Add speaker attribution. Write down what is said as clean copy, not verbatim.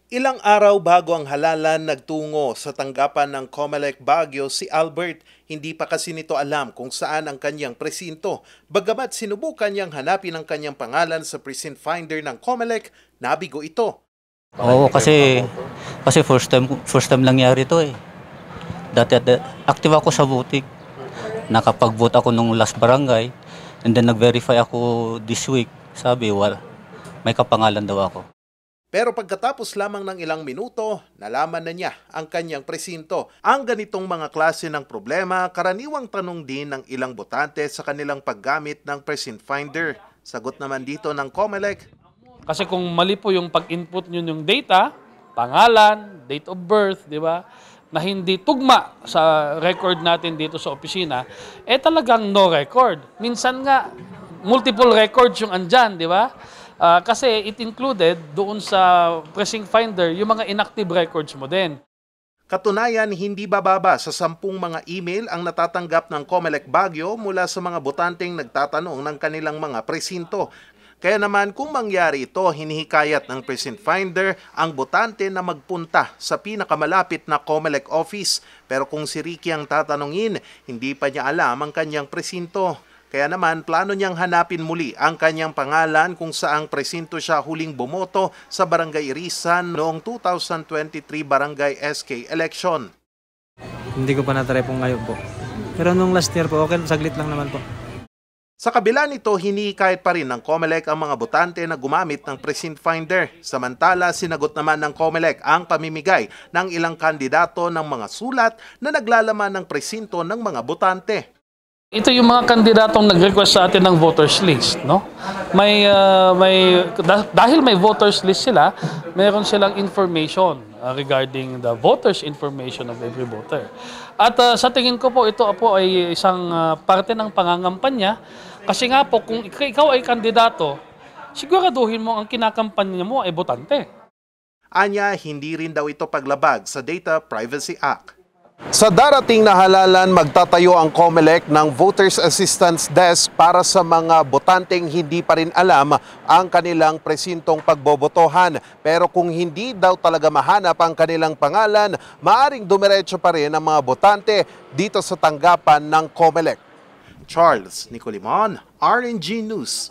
Speaker 1: Ilang araw bago ang halalan nagtungo sa tanggapan ng COMELEC Baguio si Albert. Hindi pa kasi nito alam kung saan ang kanyang presinto. Bagamat sinubukan niyang hanapin ang kanyang pangalan sa precinct finder ng COMELEC, nabigo ito.
Speaker 2: Oo, kasi first time nangyari to eh. Dati active ako sa voting. Nakapag-vote ako nung last barangay and then nag-verify ako this week. Sabi, may kapangalan daw ako.
Speaker 1: Pero pagkatapos lamang ng ilang minuto, nalaman na niya ang kanyang presinto. Ang ganitong mga klase ng problema, karaniwang tanong din ng ilang botante sa kanilang paggamit ng precinct finder. Sagot naman dito ng COMELEC.
Speaker 3: Kasi kung mali po yung pag-input nyo yung data, pangalan, date of birth, di ba, na hindi tugma sa record natin dito sa opisina, talagang no record. Minsan nga, multiple records yung andyan, di ba? Kasi it included doon sa precinct finder yung mga inactive records mo din.
Speaker 1: Katunayan, hindi bababa sa 10 mga email ang natatanggap ng COMELEC Baguio mula sa mga botanteng nagtatanong ng kanilang mga presinto. Kaya naman kung mangyari ito, hinihikayat ng precinct finder ang botante na magpunta sa pinakamalapit na COMELEC office. Pero kung si Ricky ang tatanungin, hindi pa niya alam ang kanyang presinto. Kaya naman, plano niyang hanapin muli ang kanyang pangalan kung saang presinto siya huling bumoto sa Barangay Irisan noong 2023 Barangay SK election.
Speaker 4: Hindi ko pa natry po ngayon po. Pero nung last year po, okay, saglit lang naman po.
Speaker 1: Sa kabila nito, hinihikayat pa rin ng COMELEC ang mga botante na gumamit ng precinct finder. Samantala, sinagot naman ng COMELEC ang pamimigay ng ilang kandidato ng mga sulat na naglalaman ng presinto ng mga botante.
Speaker 3: Ito yung mga kandidatong nag-request sa atin ng voters list, no? Dahil may voters list sila, meron silang information regarding the voters information of every voter. At sa tingin ko po, ito po ay isang parte ng pangangampanya. Kasi nga po, kung ikaw ay kandidato, siguraduhin mo ang kinakampanya mo ay botante.
Speaker 1: Anya, hindi rin daw ito paglabag sa Data Privacy Act. Sa darating na halalan, magtatayo ang COMELEC ng Voters Assistance Desk para sa mga botanteng hindi pa rin alam ang kanilang presintong pagbobotohan. Pero kung hindi daw talaga mahanap ang kanilang pangalan, maaring dumiretso pa rin ang mga botante dito sa tanggapan ng COMELEC. Charles Nicolimon, RNG News.